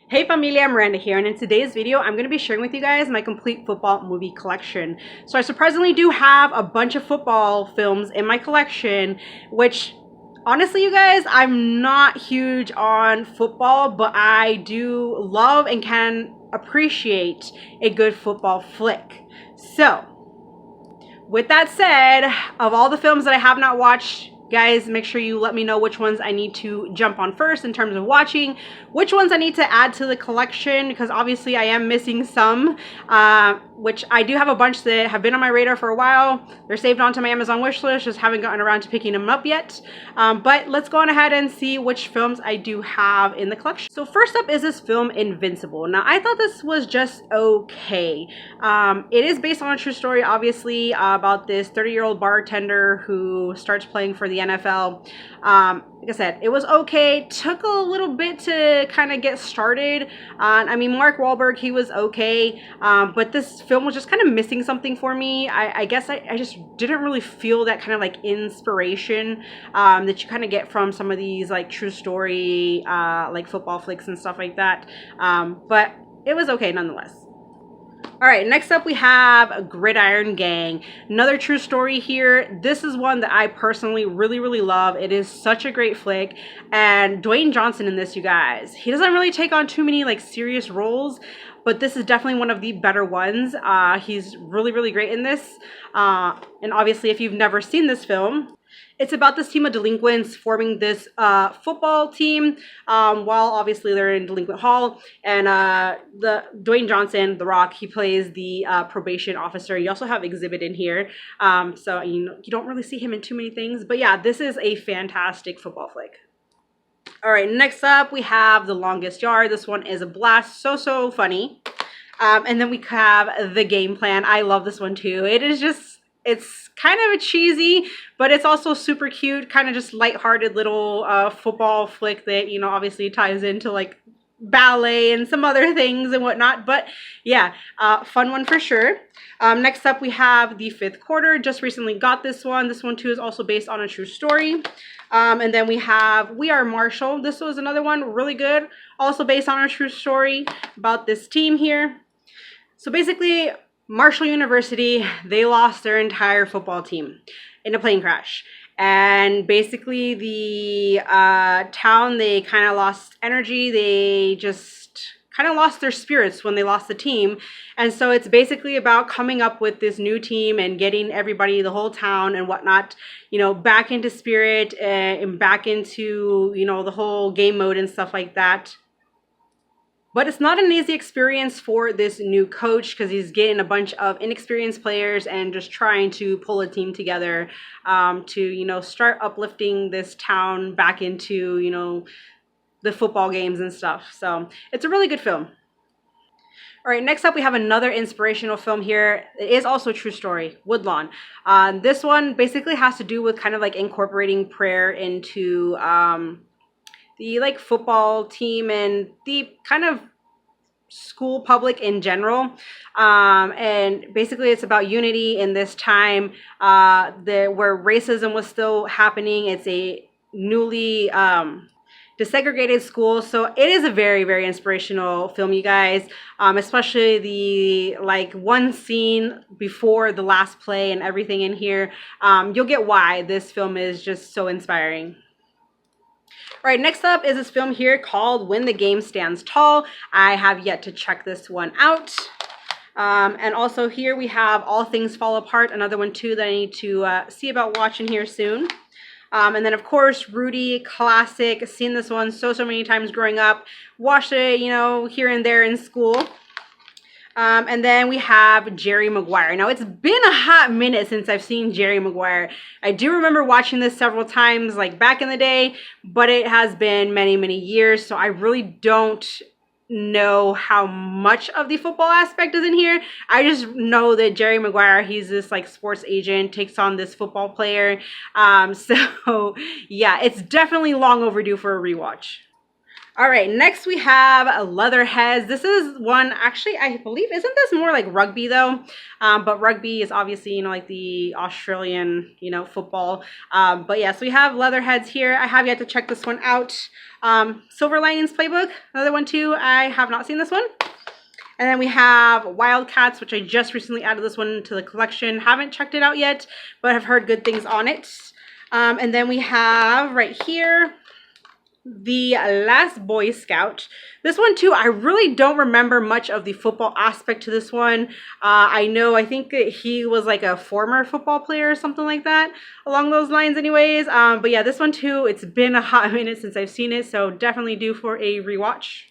Hey familia, Miranda here, and in today's video I'm going to be sharing with you guys my complete football movie collection. So I surprisingly do have a bunch of football films in my collection, which honestly you guys, I'm not huge on football, but I do love and can appreciate a good football flick. So with that said, of all the films that I have not watched, guys, make sure you let me know which ones I need to jump on first in terms of watching, which ones I need to add to the collection, because obviously I am missing some, which I do have a bunch that have been on my radar for a while. They're saved onto my Amazon wish list, just haven't gotten around to picking them up yet. But let's go on ahead and see which films I do have in the collection. So first up is this film, Invincible. Now, I thought this was just okay. It is based on a true story, obviously, about this 30-year-old bartender who starts playing for the NFL. Like I said, it was okay. Took a little bit to kind of get started. I mean, Mark Wahlberg, he was okay. But this film was just kind of missing something for me. I guess I just didn't really feel that kind of like inspiration that you kind of get from some of these like true story like football flicks and stuff like that. But it was okay nonetheless. All right, next up we have Gridiron Gang. Another true story here. This is one that I personally really love. It is such a great flick. And Dwayne Johnson in this, you guys, he doesn't really take on too many like serious roles, but this is definitely one of the better ones. He's really great in this. And obviously, if you've never seen this film, it's about this team of delinquents forming this football team while obviously they're in delinquent hall. And the Dwayne Johnson, The Rock, he plays the probation officer. You also have Exhibit in here. So you don't really see him in too many things. But yeah, this is a fantastic football flick. All right, next up we have The Longest Yard. This one is a blast. So funny. And then we have The Game Plan. I love this one too. It's kind of a cheesy, but it's also super cute, kind of just lighthearted little football flick that, obviously ties into like ballet and some other things and whatnot. But yeah, fun one for sure. Next up, we have The Fifth Quarter. Just recently got this one. This one too is also based on a true story. And then we have We Are Marshall. This was another one, really good. Also based on a true story about this team here. So basically, Marshall University, they lost their entire football team in a plane crash. And basically the town, they kind of lost energy. They just kind of lost their spirits when they lost the team. And so it's basically about coming up with this new team and getting everybody, the whole town and whatnot, back into spirit and back into, the whole game mode and stuff like that. But it's not an easy experience for this new coach because he's getting a bunch of inexperienced players and just trying to pull a team together to, start uplifting this town back into, the football games and stuff. So it's a really good film. All right, next up we have another inspirational film here. It is also a true story, Woodlawn. This one basically has to do with kind of like incorporating prayer into the like football team and the kind of school public in general. And basically it's about unity in this time where racism was still happening. It's a newly desegregated school. So it is a very inspirational film, you guys, especially the like one scene before the last play and everything in here. You'll get why this film is just so inspiring. All right, next up is this film here called When the Game Stands Tall. I have yet to check this one out. And also here we have All Things Fall Apart, another one too that I need to see about watching here soon. And then of course, Rudy, classic. Seen this one so many times growing up. Watched it, here and there in school. And then we have Jerry Maguire. Now, it's been a hot minute since I've seen Jerry Maguire. I do remember watching this several times, like back in the day, but it has been many years, so I really don't know how much of the football aspect is in here. I just know that Jerry Maguire, he's this like sports agent, takes on this football player. So yeah, it's definitely long overdue for a rewatch. All right, next we have Leatherheads. This is one, actually, I believe, isn't this more like rugby though? But rugby is obviously, like the Australian, football. But yeah, so we have Leatherheads here. I have yet to check this one out. Silver Linings Playbook, another one too. I have not seen this one. And then we have Wildcats, which I just recently added this one to the collection. Haven't checked it out yet, but have heard good things on it. And then we have right here The Last Boy Scout. This one too, I really don't remember much of the football aspect to this one. I think that he was like a former football player or something like that, along those lines anyways. But yeah, this one too, it's been a hot minute since I've seen it, so definitely due for a rewatch.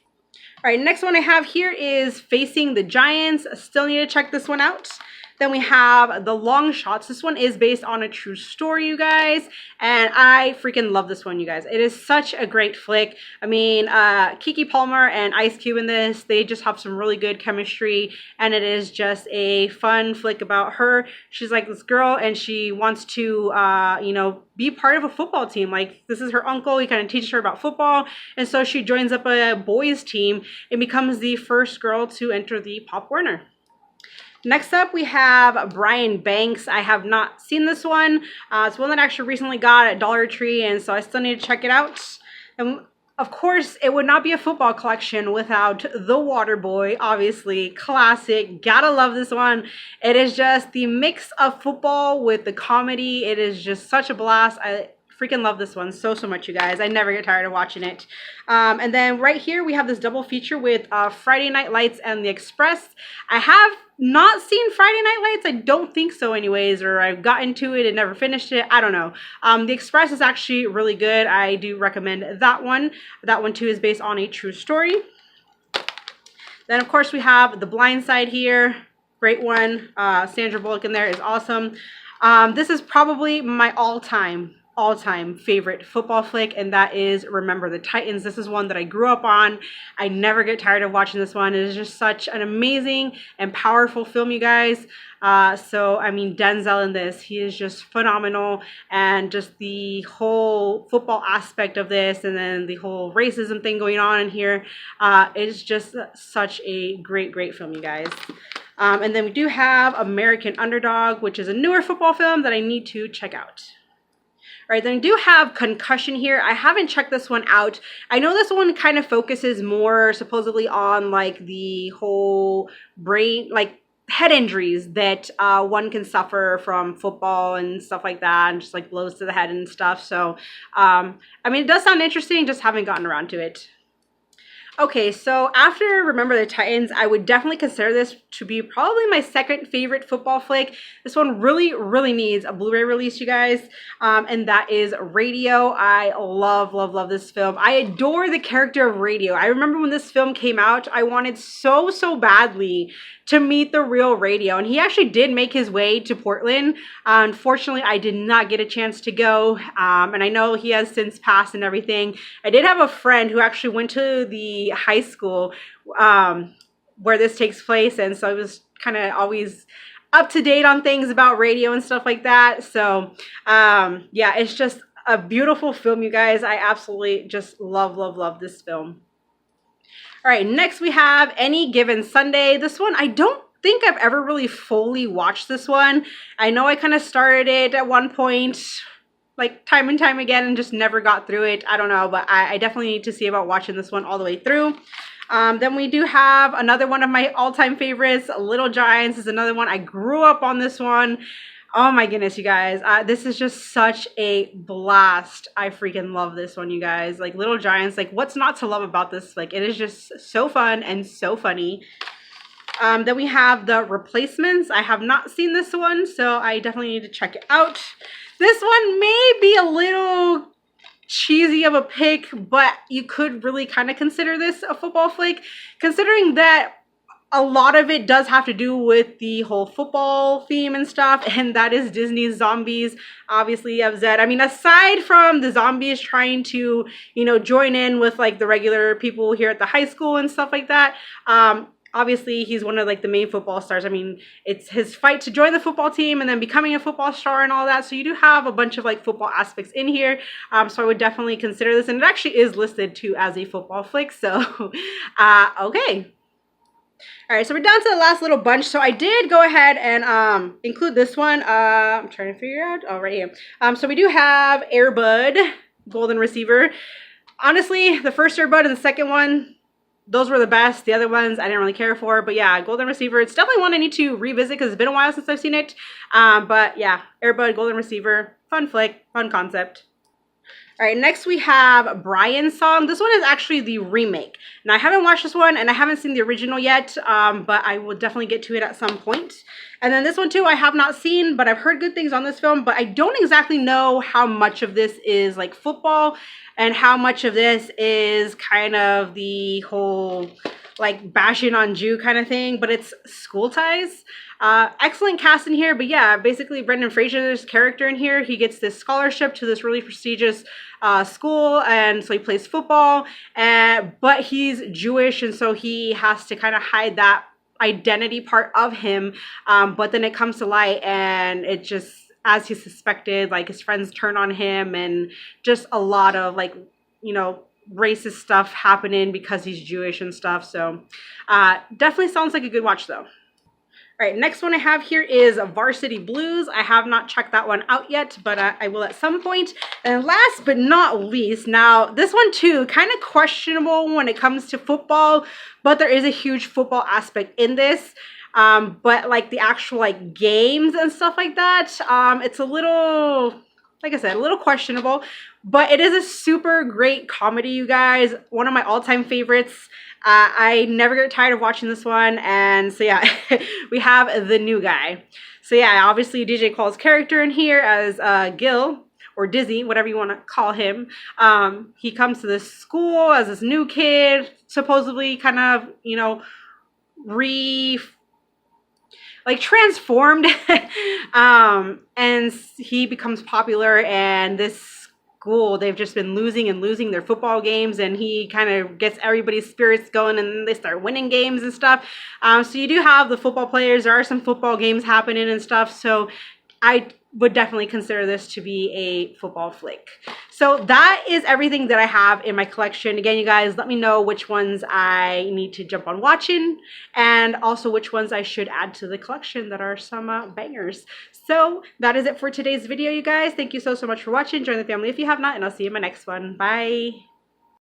All right, next one I have here is Facing the Giants. Still need to check this one out. Then we have The Long Shots. This one is based on a true story, you guys. And I freaking love this one, you guys. It is such a great flick. I mean, Keke Palmer and Ice Cube in this, they just have some really good chemistry. And it is just a fun flick about her. She's like this girl and she wants to, be part of a football team. Like, this is her uncle. He kind of teaches her about football. And so she joins up a boys team and becomes the first girl to enter the Pop Warner. Next up, we have Brian Banks. I have not seen this one. It's one that I actually recently got at Dollar Tree, and so I still need to check it out. And of course, it would not be a football collection without The Waterboy, obviously. Classic. Gotta love this one. It is just the mix of football with the comedy. It is just such a blast. I freaking love this one so much, you guys. I never get tired of watching it. And then right here, we have this double feature with Friday Night Lights and The Express. I have not seen Friday Night Lights. I don't think so anyways, or I've gotten to it and never finished it. I don't know. The Express is actually really good. I do recommend that one. That one too is based on a true story. Then of course we have The Blind Side here. Great one. Sandra Bullock in there is awesome. This is probably my all-time favorite football flick, and that is Remember the Titans. This is one that I grew up on. I never get tired of watching this one. It is just such an amazing and powerful film, you guys. So I mean, Denzel in this, he is just phenomenal, and just the whole football aspect of this, and then the whole racism thing going on in here, is just such a great film, you guys. And then we do have American Underdog, which is a newer football film that I need to check out. All right, then we do have Concussion here. I haven't checked this one out. I know this one kind of focuses more supposedly on like the whole brain, like head injuries that one can suffer from football and stuff like that, and just like blows to the head and stuff. So, I mean, it does sound interesting, just haven't gotten around to it. Okay, so after Remember the Titans, I would definitely consider this to be probably my second favorite football flick. This one really needs a Blu-ray release, you guys, and that is Radio. I love this film. I adore the character of Radio. I remember when this film came out, I wanted so badly to meet the real Radio, and he actually did make his way to Portland. Unfortunately, I did not get a chance to go, and I know he has since passed and everything. I did have a friend who actually went to the high school where this takes place, and so I was kind of always up to date on things about Radio and stuff like that. So yeah, it's just a beautiful film, you guys. I absolutely just love this film. All right, next we have Any Given Sunday. This one, I don't think I've ever really fully watched this one. I know I kind of started it at one point, like time and time again, and just never got through it. I don't know, but I definitely need to see about watching this one all the way through. Then we do have another one of my all-time favorites, Little Giants is another one. I grew up on this one. Oh my goodness, you guys. This is just such a blast. I freaking love this one, you guys. Like, Little Giants, like, what's not to love about this? Like, it is just so fun and so funny. Then we have The Replacements. I have not seen this one, so I definitely need to check it out. This one may be a little cheesy of a pick, but you could really kind of consider this a football flick, considering that a lot of it does have to do with the whole football theme and stuff, and that is Disney's Zombies. Obviously, I've said, I mean, aside from the zombies trying to, join in with like the regular people here at the high school and stuff like that, obviously he's one of like the main football stars. I mean, it's his fight to join the football team and then becoming a football star and all that. So you do have a bunch of like football aspects in here. So I would definitely consider this, and it actually is listed too as a football flick. So, okay. All right, so we're down to the last little bunch. So I did go ahead and include this one. I'm trying to figure out. Oh, right here. So we do have Air Bud, Golden Receiver. Honestly, the first Air Bud and the second one, those were the best. The other ones I didn't really care for. But yeah, Golden Receiver, it's definitely one I need to revisit because it's been a while since I've seen it. But yeah, Air Bud, Golden Receiver, fun flick, fun concept. All right, next we have Brian's Song. This one is actually the remake. Now, I haven't watched this one, and I haven't seen the original yet, but I will definitely get to it at some point. And then this one, too, I have not seen, but I've heard good things on this film, but I don't exactly know how much of this is, like, football and how much of this is kind of the whole, like, bashing on Jew kind of thing, but it's School Ties. Excellent cast in here, but yeah, basically Brendan Fraser's character in here, he gets this scholarship to this really prestigious school, and so he plays football, but he's Jewish, and so he has to kind of hide that identity part of him, but then it comes to light, and it just, as he suspected, like his friends turn on him, and just a lot of, like, you know, racist stuff happening because he's Jewish and stuff. So definitely sounds like a good watch though. All right, next one I have here is Varsity Blues. I have not checked that one out yet, but I will at some point. And last but not least, now this one too, kind of questionable when it comes to football, but there is a huge football aspect in this. But like the actual like games and stuff like that, it's a little, like I said, a little questionable, but it is a super great comedy, you guys. One of my all-time favorites. I never get tired of watching this one. And so yeah, we have the new guy. So yeah, obviously DJ Qualls' character in here as Gil, or Dizzy, whatever you want to call him. He comes to this school as this new kid, supposedly kind of, you know, transformed. And he becomes popular, and this school, they've just been losing and losing their football games, and he kind of gets everybody's spirits going, and they start winning games and stuff. So you do have the football players. There are some football games happening and stuff. So I would definitely consider this to be a football flick. So that is everything that I have in my collection. Again, you guys, let me know which ones I need to jump on watching, and also which ones I should add to the collection that are some bangers. So that is it for today's video, you guys. Thank you so much for watching. Join the family if you have not, and I'll see you in my next one. Bye.